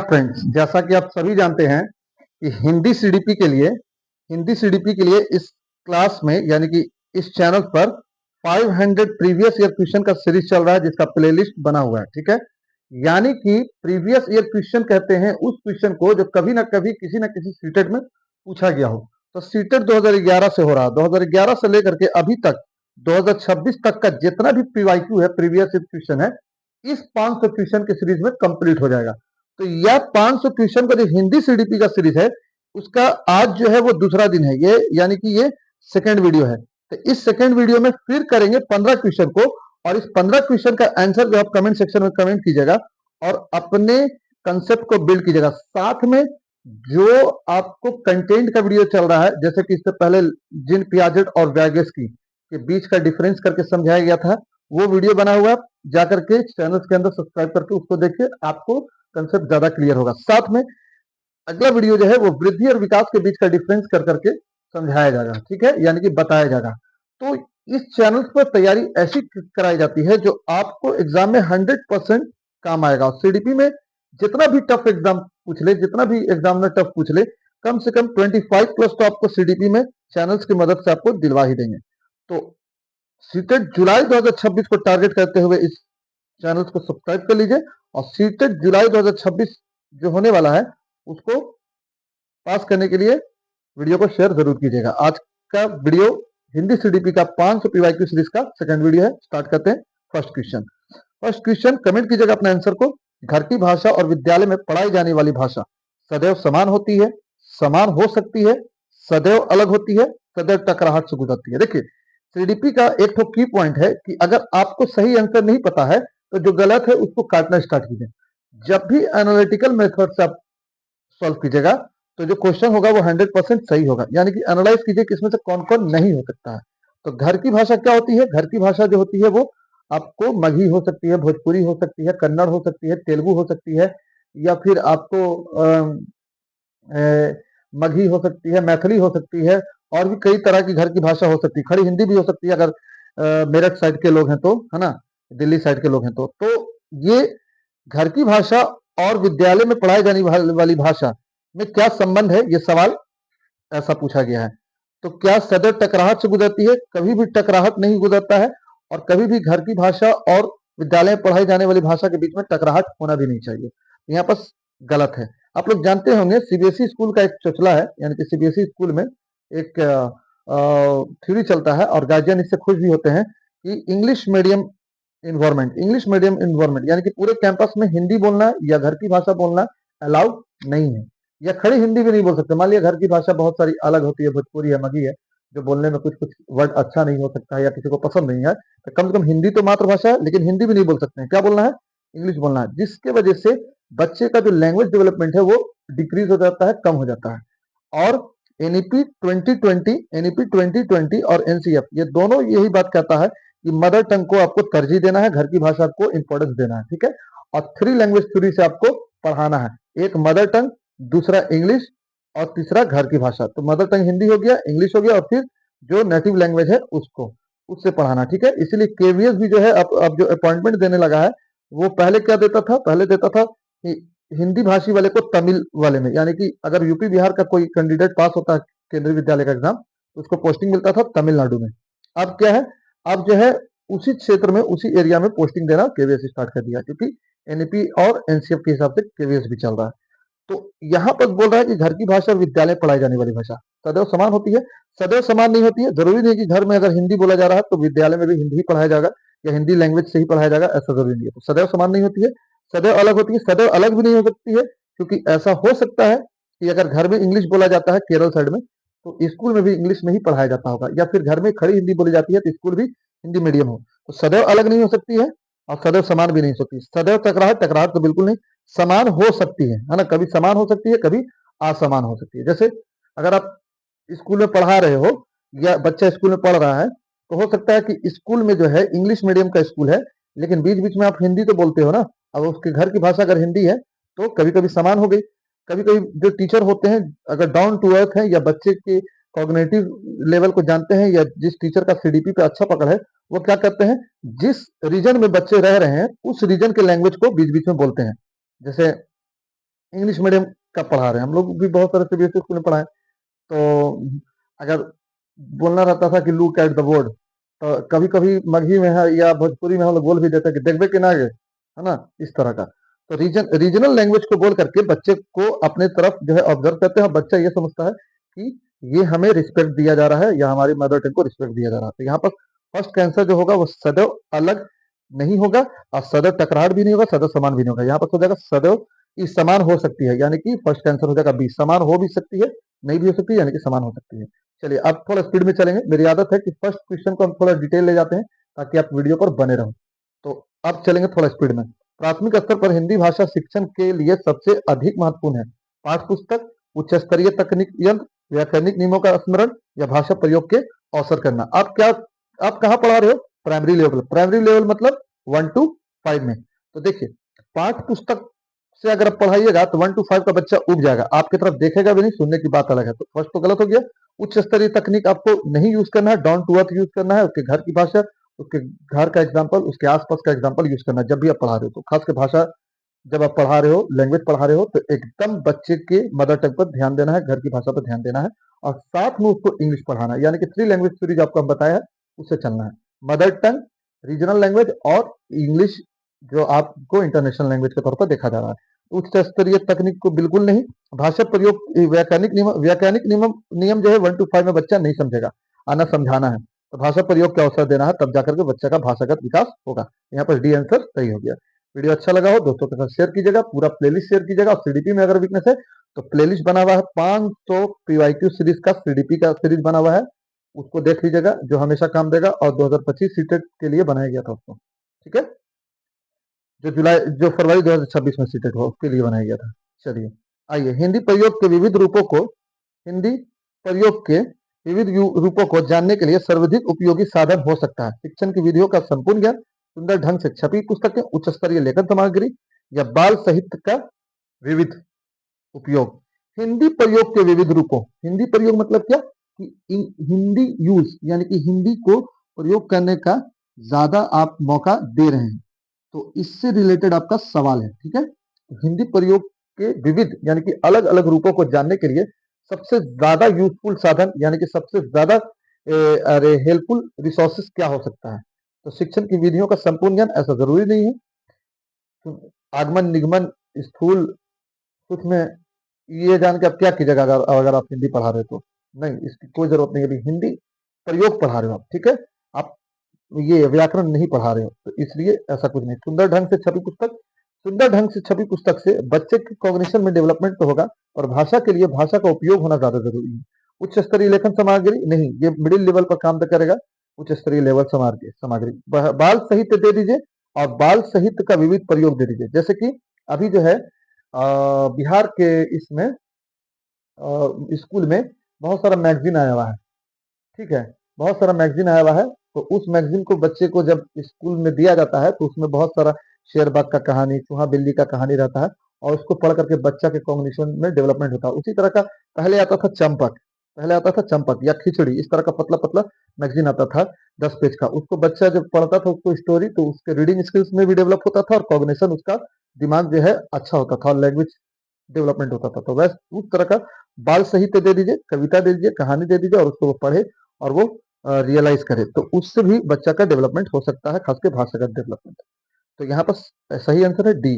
Friends, जैसा कि आप सभी जानते हैं कि हिंदी सीडीपी के लिए इस क्लास में यानी कि इस चैनल पर 500 प्रीवियस ईयर क्वेश्चन का सीरीज चल रहा है जिसका प्लेलिस्ट बना हुआ है। ठीक है, यानी कि प्रीवियस ईयर क्वेश्चन कहते हैं उस क्वेश्चन को जो कभी ना कभी किसी ना किसी सीटेट में पूछा गया हो। तो सीटेट 2011 से हो रहा है, 2011 से लेकर के अभी तक 2026 तक का जितना भी पीवाईक्यू है, प्रीवियस ईयर क्वेश्चन है, इस 500 क्वेश्चन के सीरीज में कंप्लीट हो जाएगा। तो यह 500 क्वेश्चन का जो हिंदी सीडीपी का सीरीज है उसका आज जो है वो दूसरा दिन है, ये यानी कि ये सेकेंड वीडियो है। तो इस सेकेंड वीडियो में फिर करेंगे 15 क्वेश्चन को, और इस 15 क्वेश्चन का आंसर जो आप कमेंट सेक्शन में कमेंट कीजिएगा और अपने कंसेप्ट को बिल्ड कीजिएगा। साथ में जो आपको कंटेंट का वीडियो चल रहा है, जैसे कि इससे पहले जिन पियाजेट और वैगस की के बीच का डिफरेंस करके समझाया गया था, वो वीडियो बना हुआ है, जाकर के चैनल के अंदर सब्सक्राइब करके उसको देखिए, आपको कंसेप्ट ज्यादा क्लियर होगा। साथ में अगला वीडियो जो है वो वृद्धि और विकास के बीच का डिफरेंस कर करके समझाया जाएगा। ठीक है, यानी कि बताया जाएगा। तो इस चैनल पर तैयारी ऐसी कराई जाती है जो आपको एग्जाम में 100% काम आएगा। और सीडीपी में जितना भी टफ एग्जाम पूछ ले, जितना भी एग्जामिनर टफ पूछ ले, कम से कम 25 प्लस तो आपको सीडीपी में चैनल्स की मदद से आपको दिलवा ही देंगे। तो सीटेट जुलाई 2026 को टारगेट करते हुए इस चैनल को सब्सक्राइब कर लीजिए, और सीटेट जुलाई 2026 जो होने वाला है उसको पास करने के लिए वीडियो को शेयर जरूर कीजिएगा। आज का वीडियो हिंदी सीडीपी का 500 पीवाईक्यू सीरीज का सेकंड वीडियो है। स्टार्ट करते हैं। फर्स्ट क्वेश्चन कमेंट कीजिएगा अपना आंसर को। घर की भाषा और विद्यालय में पढ़ाई जाने वाली भाषा सदैव समान होती है, समान हो सकती है, सदैव अलग होती है, सदैव टकराहट से गुजरती है। देखिए, सीडीपी का एक तो की पॉइंट है कि अगर आपको सही आंसर नहीं पता है तो जो गलत है उसको काटना स्टार्ट कीजिए। जब भी एनालिटिकल मेथड से आप सॉल्व कीजिएगा तो जो क्वेश्चन होगा वो 100% सही होगा। यानी कि एनालाइज कीजिए कि इसमें से कौन कौन नहीं हो सकता है। तो घर की भाषा क्या होती है? घर की भाषा जो होती है वो आपको मगही हो सकती है, भोजपुरी हो सकती है, कन्नड़ हो सकती है, तेलुगु हो सकती है, या फिर आपको मगही हो सकती है, मैथिली हो सकती है, और भी कई तरह की घर की भाषा हो सकती है। खड़ी हिंदी भी हो सकती है अगर मेरठ साइड के लोग हैं तो, है ना, दिल्ली साइड के लोग हैं तो ये घर की भाषा और विद्यालय में पढ़ाई जाने वाली भाषा में क्या संबंध है, ये सवाल ऐसा पूछा गया है। तो क्या सदैव टकराहट से गुजरती है? कभी भी टकराहट नहीं गुजरता है, और कभी भी घर की भाषा और विद्यालय में पढ़ाई जाने वाली भाषा के बीच में टकराहट होना भी नहीं चाहिए। यहाँ पर गलत है। आप लोग जानते होंगे सीबीएसई स्कूल का एक चोचला है, यानी कि सीबीएसई स्कूल में एक थ्योरी चलता है और गार्जियन इससे खुश भी होते हैं कि इंग्लिश मीडियम इन्वायरमेंट यानी कि पूरे कैंपस में हिंदी बोलना या घर की भाषा बोलना अलाउड नहीं है, या खड़ी हिंदी भी नहीं बोल सकते। मान लिया घर की भाषा बहुत सारी अलग होती है, भोजपुरी है, मगही है, जो बोलने में कुछ कुछ वर्ड अच्छा नहीं हो सकता है या किसी को पसंद नहीं है, तो कम से कम हिंदी तो मातृभाषा है, लेकिन हिंदी भी नहीं बोल सकते हैं। क्या बोलना है? इंग्लिश बोलना है, जिसके वजह से बच्चे का जो लैंग्वेज डेवलपमेंट है वो डिक्रीज हो जाता है, कम हो जाता है। और एनईपी 2020 और एनसीएफ ये दोनों यही बात कहता है कि मदर टंग को आपको तरजीह देना है, घर की भाषा को इंपॉर्टेंस देना है। ठीक है, और 3 लैंग्वेज थ्योरी से आपको पढ़ाना है, एक मदर टंग, दूसरा इंग्लिश, और तीसरा घर की भाषा। तो मदर टंग हिंदी हो गया, इंग्लिश हो गया, और फिर जो नेटिव लैंग्वेज है उसको उससे पढ़ाना। ठीक है, इसीलिए केवीएस भी जो है अब जो अपॉइंटमेंट देने लगा है, वो पहले क्या देता था? पहले देता था कि हिंदी भाषी वाले को तमिल वाले में, यानी कि अगर यूपी बिहार का कोई कैंडिडेट पास होता है केंद्रीय विद्यालय का एग्जाम, तो उसको पोस्टिंग मिलता था तमिलनाडु में। अब क्या है, अब जो है उसी क्षेत्र में, उसी एरिया में पोस्टिंग देना केवीएस स्टार्ट कर दिया, क्योंकि एनईपी और एनसीएफ के हिसाब से केवीएस भी चल रहा है। तो यहाँ पर बोल रहा है कि घर की भाषा और विद्यालय में पढ़ाई जाने वाली भाषा सदैव समान होती है। सदैव समान नहीं होती है, जरूरी नहीं कि घर में अगर हिंदी बोला जा रहा है तो विद्यालय में भी हिंदी ही पढ़ाया जाएगा या हिंदी लैंग्वेज से ही पढ़ाया जाएगा, ऐसा जरूरी नहीं है। तो सदैव समान नहीं होती है, सदैव अलग होती है। सदैव अलग भी नहीं हो सकती है, क्योंकि ऐसा हो सकता है कि अगर घर में इंग्लिश बोला जाता है केरल साइड में, तो स्कूल में भी इंग्लिश में ही पढ़ाया जाता होगा, या फिर घर में खड़ी हिंदी बोली जाती है तो स्कूल भी हिंदी मीडियम हो। तो सदैव अलग नहीं हो सकती है और सदैव समान भी नहीं हो सकती। सदैव टकराहट टकराहट तो बिल्कुल नहीं, समान हो सकती है ना, कभी समान हो सकती है, कभी असमान हो सकती है। जैसे अगर आप स्कूल में पढ़ा रहे हो या बच्चा स्कूल में पढ़ रहा है, तो हो सकता है कि स्कूल में जो है इंग्लिश मीडियम का स्कूल है, लेकिन बीच बीच में आप हिंदी तो बोलते हो ना। अब उसके घर की भाषा अगर हिंदी है तो कभी कभी समान हो गई। कभी कभी जो टीचर होते हैं अगर डाउन टू अर्थ है या बच्चे के कॉग्निटिव लेवल को जानते हैं, या जिस टीचर का सीडीपी पे अच्छा पकड़ है, वो क्या करते हैं, जिस रीजन में बच्चे रह रहे हैं उस रीजन के लैंग्वेज को बीच बीच में बोलते हैं। जैसे इंग्लिश मीडियम का पढ़ा रहे हैं, हम लोग भी बहुत सारे सीबीएसई स्कूल में पढ़ाए। तो अगर बोलना रहता था कि लुक एट द बोर्ड, तो कभी कभी मगही में है या भोजपुरी में हम लोग बोल भी देते हैं कि देखबे कि ना गे, है ना, इस तरह का। तो रीजनल लैंग्वेज को बोल करके बच्चे को अपने तरफ जो है ऑब्जर्व करते हैं, और बच्चा ये समझता है कि ये हमें रिस्पेक्ट दिया जा रहा है या हमारी मदर टंग को रिस्पेक्ट दिया जा रहा है। तो यहाँ पर फर्स्ट का आंसर जो होगा वो सदैव अलग नहीं होगा, और सदैव टकरार भी नहीं होगा, सदैव समान भी नहीं होगा। यहाँ पर हो जाएगा सदैव इस समान हो सकती है, यानी कि फर्स्ट आंसर हो जाएगा बी, समान हो भी सकती है, नहीं भी हो सकती है, यानी कि समान हो सकती है। चलिए अब थोड़ा स्पीड में चलेंगे, मेरी आदत है कि फर्स्ट क्वेश्चन को हम थोड़ा डिटेल ले जाते हैं ताकि आप वीडियो पर बने रहो। तो अब चलेंगे थोड़ा स्पीड में। प्राथमिक स्तर पर हिंदी भाषा शिक्षण के लिए सबसे अधिक महत्वपूर्ण है पाठ्य पुस्तक, उच्च स्तरीय तकनीक यंत्र, व्याकरणिक नियमों का स्मरण या भाषा प्रयोग के अवसर करना। आप कहाँ पढ़ा रहे हो? Primary level. प्राइमरी लेवल मतलब 1 to 5 में। तो देखिए, पाठ्य पुस्तक से अगर आप पढ़ाइएगा तो 1 to 5 का बच्चा उब जाएगा, आपकी तरफ देखेगा भी नहीं, सुनने की बात अलग है। तो फर्स्ट तो गलत हो गया। उच्च स्तरीय तकनीक आपको नहीं यूज करना है, डाउन टू अर्थ यूज करना है, उसके घर की भाषा, उसके घर का एग्जाम्पल, उसके आसपास का एग्जाम्पल यूज करना है जब भी आप पढ़ा रहे हो। तो खास कर भाषा जब आप पढ़ा रहे हो, लैंग्वेज पढ़ा रहे हो, तो एकदम बच्चे के मदर टंग पर ध्यान देना है, घर की भाषा पर ध्यान देना है, और साथ में उसको इंग्लिश पढ़ाना है। यानी कि 3 लैंग्वेज सीरीज आपको हम बताया है, उससे चलना है। मदर टंग, रीजनल लैंग्वेज और इंग्लिश, जो आपको इंटरनेशनल लैंग्वेज के तौर पर देखा जा रहा है। उच्च स्तरीय तकनीक को बिल्कुल नहीं। भाषा प्रयोग, नियम जो है 1 to 5 में बच्चा नहीं समझेगा, आना समझाना है। तो भाषा प्रयोग का अवसर देना है, तब जाकर के बच्चे का भाषागत विकास होगा। यहाँ पर डी आंसर सही हो गया। वीडियो अच्छा लगा हो दोस्तों के साथ शेयर कीजिएगा, पूरा प्लेलिस्ट शेयर कीजिएगा। और सीडीपी में अगर वीकनेस है तो प्लेलिस्ट बना हुआ है 500 पीवाईक्यू सीरीज का, सीडीपी का सीरीज बना हुआ है, उसको देख लीजिएगा, जो हमेशा काम देगा। और 2025 सीटेट के लिए बनाया गया था उसको, ठीक है, जो फरवरी 2026 में सीटेट हुआ उसके लिए बनाया गया था। चलिए आइए, हिंदी प्रयोग के रूपों को जानने के लिए सर्वाधिक उपयोगी साधन हो सकता है शिक्षण की विधियों का संपूर्ण ज्ञान, सुंदर ढंग से छपी पुस्तकें, उच्च स्तरीय लेखन सामग्री, या बाल साहित्य का विविध उपयोग। हिंदी प्रयोग के विविध रूपों, हिंदी प्रयोग मतलब क्या कि हिंदी यूज, यानी कि हिंदी को प्रयोग करने का ज्यादा आप मौका दे रहे हैं, तो इससे रिलेटेड आपका सवाल है, ठीक है। तो हिंदी प्रयोग के विविध यानी कि अलग अलग रूपों को जानने के लिए सबसे ज्यादा यूजफुल साधन, यानी कि सबसे ज्यादा अरे हेल्पफुल रिसोर्सेस क्या हो सकता है? तो शिक्षण की विधियों का संपूर्ण ज्ञान, ऐसा जरूरी नहीं है। तो आगमन, निगमन, स्थूल, सूक्ष्म में ये जान के आप क्या कीजिएगा अगर आप हिंदी पढ़ा रहे हो तो? नहीं, इसकी कोई जरूरत नहीं है। अभी हिंदी प्रयोग पढ़ा रहे हो आप, ठीक है, आप ये व्याकरण नहीं पढ़ा रहे हो, तो इसलिए ऐसा कुछ नहीं। सुंदर ढंग से छपी पुस्तक, सुंदर ढंग से छपी पुस्तक से बच्चे के कॉग्निशन में डेवलपमेंट तो होगा, और भाषा के लिए भाषा का उपयोग होना ज्यादा जरूरी है। उच्च स्तरीय लेखन सामग्री नहीं, ये मिडिल लेवल पर काम तो करेगा। उच्च स्तरीय लेवल सामग्री सामग्री बाल साहित्य दे दीजिए, और बाल साहित्य का विविध प्रयोग दे दीजिए। जैसे कि अभी जो है बिहार के इसमें स्कूल में बहुत सारा मैगजीन आया हुआ है, ठीक है, बहुत सारा मैगजीन आया हुआ है। तो उस मैगजीन को बच्चे को जब स्कूल में दिया जाता है तो उसमें बहुत सारा शेर बाग का कहानी, चूहा बिल्ली का कहानी रहता है, और उसको पढ़ करके बच्चा के कॉग्निशन में डेवलपमेंट होता है। उसी तरह का पहले आता था चंपक, या खिचड़ी, इस तरह का पतला पतला मैगजीन आता था 10 पेज का। उसको बच्चा जब पढ़ता था उसको स्टोरी, तो उसके रीडिंग स्किल्स में भी डेवलप होता था, और कॉग्निशन उसका दिमाग जो है अच्छा होता था, और लैंग्वेज डेवलपमेंट होता था। तो वैसे उस तरह का बाल साहित्य दे दीजिए, कविता दे दीजिए, कहानी दे दीजिए, और उसको वो पढ़े और वो रियलाइज करे, तो उससे भी बच्चा का डेवलपमेंट हो सकता है, खासकर भाषागत डेवलपमेंट। तो यहाँ पर सही आंसर है डी।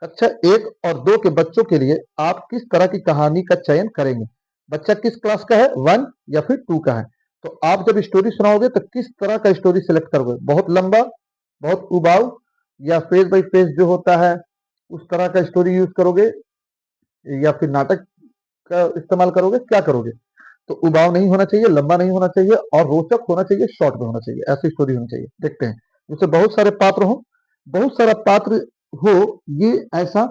कक्षा 1 और 2 के बच्चों के लिए आप किस तरह की कहानी का चयन करेंगे? बच्चा किस क्लास का है, 1 या फिर 2 का है? तो आप जब स्टोरी सुनाओगे तो किस तरह का स्टोरी सिलेक्ट करोगे? बहुत लंबा, बहुत उबाऊ, या फेज बाई फेज जो होता है उस तरह का स्टोरी यूज करोगे, या फिर नाटक का इस्तेमाल करोगे, क्या करोगे? तो उबाऊ नहीं होना चाहिए, लंबा नहीं होना चाहिए, और रोचक होना चाहिए, शॉर्ट में होना चाहिए, ऐसी स्टोरी होनी चाहिए। देखते हैं, जिससे बहुत सारे पात्र हो, बहुत सारा पात्र हो। ये ऐसा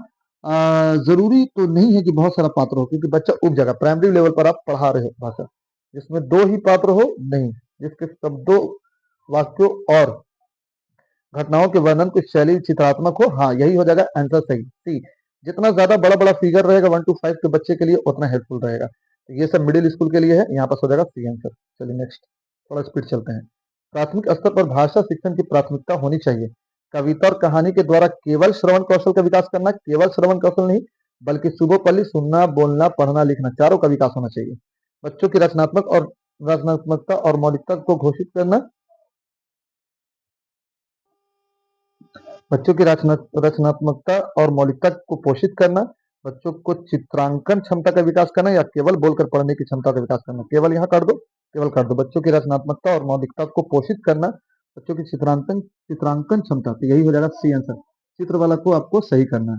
जरूरी तो नहीं है कि बहुत सारा पात्र हो, क्योंकि बच्चा उब जाएगा। प्राइमरी लेवल पर आप पढ़ा रहे हो भाषा, जिसमें 2 ही पात्र हो, नहीं, जिसके शब्दों, वाक्यों और घटनाओं के वर्णन की शैली चित्रात्मक हो। हाँ, यही हो जाएगा आंसर सही, सी। जितना ज्यादा बड़ा बड़ा फिगर रहेगा 1 to 5 के बच्चे के लिए, उतना हेल्पफुल रहेगा। तो ये सब मिडिल स्कूल के लिए है, यहाँ पर हो जाएगा सी आंसर। चलिए नेक्स्ट, थोड़ा स्पीड चलते हैं। प्राथमिक स्तर पर भाषा शिक्षण की प्राथमिकता होनी चाहिए कविता और कहानी के द्वारा केवल श्रवण कौशल का विकास करना, केवल श्रवण कौशल नहीं, बल्कि सुबोपल्ली सुनना, बोलना, पढ़ना, लिखना चारों का विकास होना चाहिए। बच्चों की रचनात्मकता और मौलिकता को घोषित करना, बच्चों की रचनात्मकता और मौलिकता को पोषित करना, बच्चों को चित्रांकन क्षमता का विकास करना या केवल बोलकर पढ़ने की क्षमता का विकास करना। केवल यहाँ कर दो, केवल कर दो। बच्चों की रचनात्मकता और मौलिकता को पोषित करना, बच्चों की चित्रांकन चित्रांकन क्षमता, तो यही हो जाएगा सी आंसर। चित्र वाला को आपको सही करना है।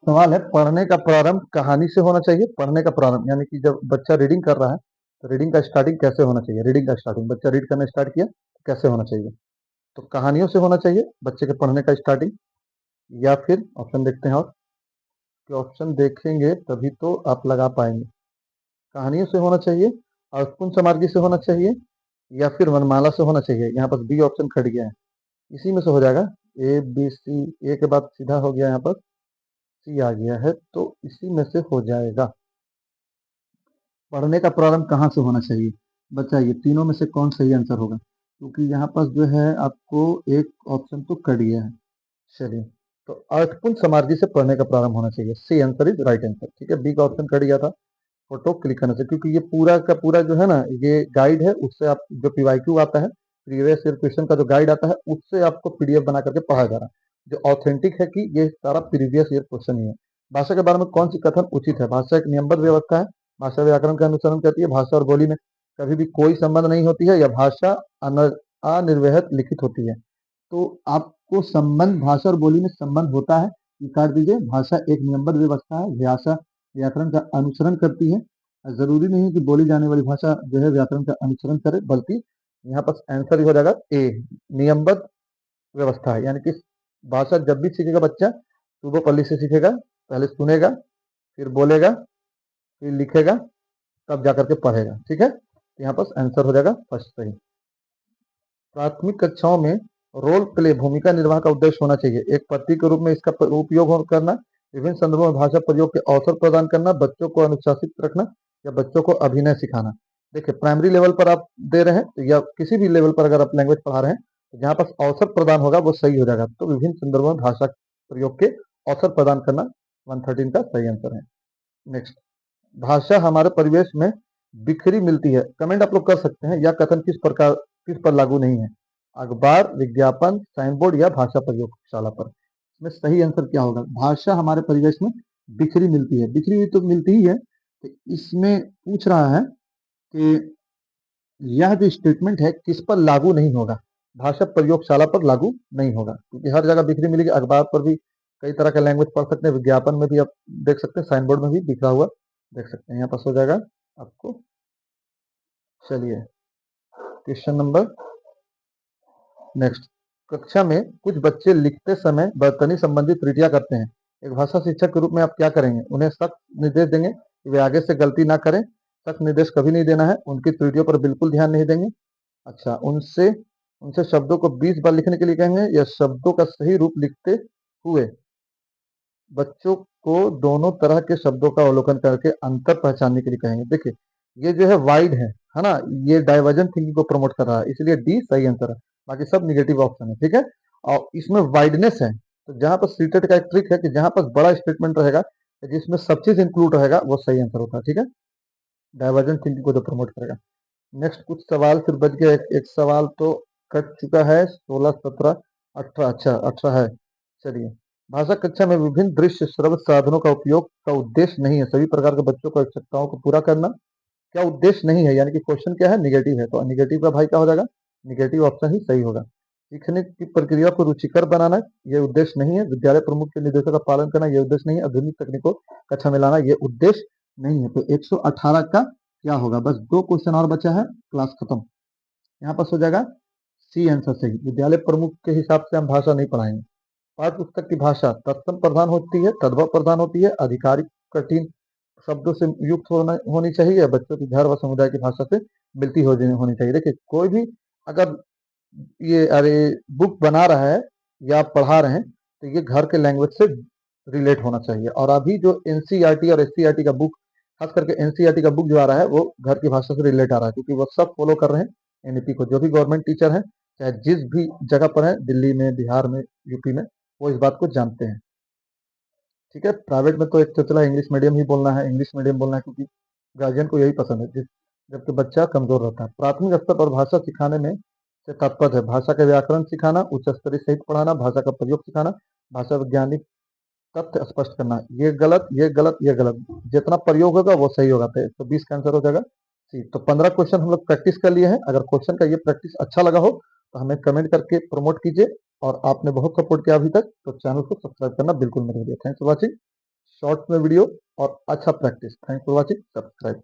सवाल है, पढ़ने का प्रारंभ कहानी से होना चाहिए। पढ़ने का प्रारंभ यानी कि जब बच्चा रीडिंग कर रहा है तो रीडिंग का स्टार्टिंग कैसे होना चाहिए? रीडिंग का स्टार्टिंग, बच्चा रीड करना स्टार्ट किया तो कैसे होना चाहिए? तो कहानियों से होना चाहिए बच्चे के पढ़ने का स्टार्टिंग, या फिर ऑप्शन देखते हैं, और कि ऑप्शन देखेंगे तभी तो आप लगा पाएंगे। कहानियों से होना चाहिए, अर्थपूर्ण समार्गी से होना चाहिए, या फिर वनमाला से होना चाहिए। यहाँ पर बी ऑप्शन खट गया है, इसी में से हो जाएगा। ए बी सी, ए के बाद सीधा हो गया, यहाँ पर सी आ गया है, तो इसी में से हो जाएगा। पढ़ने का प्रारंभ कहाँ से होना चाहिए? बताइए तीनों में से कौन सही आंसर होगा, क्योंकि यहाँ पर जो है आपको एक ऑप्शन तो कट गया है। चलिए, तो अर्थपूर्ण समार्गी से पढ़ने का प्रारंभ होना चाहिए। C answer is right answer. ठीक है, बी का ऑप्शन कट गया था, फोटो क्लिक करने से, क्योंकि ये पूरा का पूरा जो है ना, ये गाइड है, उससे आप जो पीवाईक्यू आता है, प्रीवियस ईयर क्वेश्चन का जो गाइड आता है, उससे आपको पीडीएफ बना करके पढ़ाया जा रहा है, जो ऑथेंटिक है कि ये सारा प्रीवियस ईयर क्वेश्चन ही है। भाषा के बारे में कौन सी कथन उचित है? भाषा एक नियमबद्ध व्यवस्था है, भाषा व्याकरण का अनुसरण करती है, भाषा और बोली में कभी भी कोई संबंध नहीं होती है, या भाषा अनिर्वहित लिखित होती है। तो आपको संबंध, भाषा और बोली में संबंध होता है, ये काट दीजिए। भाषा एक नियमबद्ध व्यवस्था है, भाषा व्याकरण का अनुसरण करती है। जरूरी नहीं है कि बोली जाने वाली भाषा जो है व्याकरण का अनुसरण करे, बल्कि यहाँ पर आंसर ही हो जाएगा ए, नियमबद्ध व्यवस्था है। यानी कि भाषा जब भी सीखेगा बच्चा, पूर्वपल्ली से सीखेगा, पहले सुनेगा, फिर बोलेगा, फिर लिखेगा, तब जाकर के पढ़ेगा। ठीक है, तो यहाँ पर आंसर हो जाएगा फर्स्ट सही। प्राथमिक कक्षाओं में रोल प्ले भूमिका निर्वाह का उद्देश्य होना चाहिए। एक पद्धति के रूप में इसका उपयोग करना, विभिन्न संदर्भों में भाषा प्रयोग के अवसर प्रदान करना, बच्चों को अनुशासित रखना, या बच्चों को अभिनय सिखाना। देखिए, प्राइमरी लेवल पर आप दे रहे हैं या किसी भी लेवल पर अगर आप लैंग्वेज पढ़ा रहे हैं, तो जहाँ पर अवसर प्रदान होगा वो सही हो जाएगा। तो विभिन्न संदर्भों में भाषा प्रयोग के अवसर प्रदान करना 113 का सही आंसर है। नेक्स्ट, भाषा हमारे परिवेश में बिखरी मिलती है। कमेंट आप लोग कर सकते हैं, यह कथन किस पर लागू नहीं है? अखबार, विज्ञापन, साइन बोर्ड या भाषा प्रयोगशाला पर? इसमें सही आंसर क्या होगा? भाषा हमारे परिवेश में बिखरी मिलती है, बिखरी हुई तो मिलती ही है। तो इसमें पूछ रहा है कि यह जो स्टेटमेंट है किस पर लागू नहीं होगा? भाषा प्रयोगशाला पर लागू नहीं होगा, क्योंकि हर जगह बिखरी मिलेगी। अखबार पर भी कई तरह का लैंग्वेज पढ़ सकते हैं, विज्ञापन में भी आप देख सकते हैं, साइन बोर्ड में भी बिखरा हुआ देख सकते हैं। यहाँ पास हो जाएगा आपको। चलिए, क्वेश्चन नंबर नेक्स्ट। कक्षा में कुछ बच्चे लिखते समय वर्तनी संबंधी त्रुटियां करते हैं। एक भाषा शिक्षक के रूप में आप क्या करेंगे? उन्हें सख्त निर्देश देंगे कि वे आगे से गलती ना करें। सख्त निर्देश कभी नहीं देना है, उनकी त्रुटियों पर बिल्कुल ध्यान नहीं देंगे। अच्छा, उनसे उनसे शब्दों को 20 बार लिखने के लिए कहेंगे, या शब्दों का सही रूप लिखते हुए बच्चों को दोनों तरह के शब्दों का अवलोकन करके अंतर पहचानने के लिए कहेंगे। देखिए, ये जो है वाइड है ना, ये डाइवर्जेंट थिंकिंग को प्रमोट कर रहा है, इसलिए डी सही आंसर है, बाकी सब निगेटिव ऑप्शन है। ठीक है, और इसमें वाइडनेस है, तो जहां पर सीटेट का एक ट्रिक है कि जहां पर बड़ा स्टेटमेंट रहेगा, जिसमें सब चीज इंक्लूड रहेगा, वो सही आंसर होता है। ठीक है, डाइवर्जेंट थिंकिंग को जो प्रमोट करेगा। नेक्स्ट कुछ सवाल फिर बच गया, एक सवाल तो कट चुका है, 16 17 18, अच्छा 18 है। चलिए, भाषा कक्षा में विभिन्न दृश्य श्रव्य साधनों का उपयोग का उद्देश्य नहीं है सभी प्रकार के बच्चों को आवश्यकताओं को पूरा करना। क्या उद्देश्य नहीं है? यानी कि क्वेश्चन क्या है? निगेटिव है, तो निगेटिव का भाई क्या हो जाएगा? निगेटिव ऑप्शन ही सही होगा। सीखने की प्रक्रिया को रुचिकर बनाना, ये उद्देश्य नहीं है। विद्यालय प्रमुख के निर्देशों का पालन करना, ये उद्देश्य नहीं है। आधुनिक तकनीकों का कक्षा में लाना, ये उद्देश्य नहीं है। तो 118 का क्या होगा? बस दो क्वेश्चन और बचा है, क्लास खत्म। यहाँ पर हो जाएगा सी आंसर सही। विद्यालय प्रमुख के हिसाब से हम भाषा नहीं पढ़ाएंगे। पाठ्य पुस्तक की भाषा तत्सम प्रधान होती है, तद्भव प्रधान होती है, आधिकारिक कठिन शब्दों से युक्त होनी चाहिए, या बच्चों की घर व समुदाय की भाषा से मिलती होनी चाहिए। देखिए, कोई भी अगर ये अरे बुक बना रहा है या पढ़ा रहे हैं, तो ये घर के लैंग्वेज से रिलेट होना चाहिए। और अभी जो एनसीईआरटी और एससीईआरटी का बुक, खास करके एनसीईआरटी का बुक जो आ रहा है, वो घर की भाषा से रिलेट आ रहा है, क्योंकि वो सब फॉलो कर रहे हैं एनईपी को। जो भी गवर्नमेंट टीचर है, चाहे जिस भी जगह पर है, दिल्ली में, बिहार में, यूपी में, वो इस बात को जानते हैं। ठीक है। प्राइवेट में तो एक चला इंग्लिश मीडियम ही बोलना है, इंग्लिश मीडियम बोलना है, क्योंकि गार्जियन को यही पसंद है जबकि बच्चा कमजोर रहता है। प्राथमिक स्तर पर भाषा सिखाने में से तात्पर्य है भाषा के व्याकरण सिखाना, उच्च स्तरीय साहित्य पढ़ाना, भाषा का प्रयोग सिखाना, भाषा वैज्ञानिक तथ्य स्पष्ट करना। ये गलत, ये गलत, ये गलत। जितना प्रयोग होगा वो सही होगा। तो 20 का आंसर हो जाएगा सी। तो 15 क्वेश्चन हम लोग प्रैक्टिस कर लिए हैं। अगर क्वेश्चन का ये प्रैक्टिस अच्छा लगा हो तो हमें कमेंट करके प्रमोट कीजिए। और आपने बहुत सपोर्ट किया अभी तक, तो चैनल को सब्सक्राइब करना बिल्कुल मत भूलिए। थैंक्स फॉर वॉचिंग शॉर्ट में वीडियो और अच्छा practice. Thanks for watching, subscribe.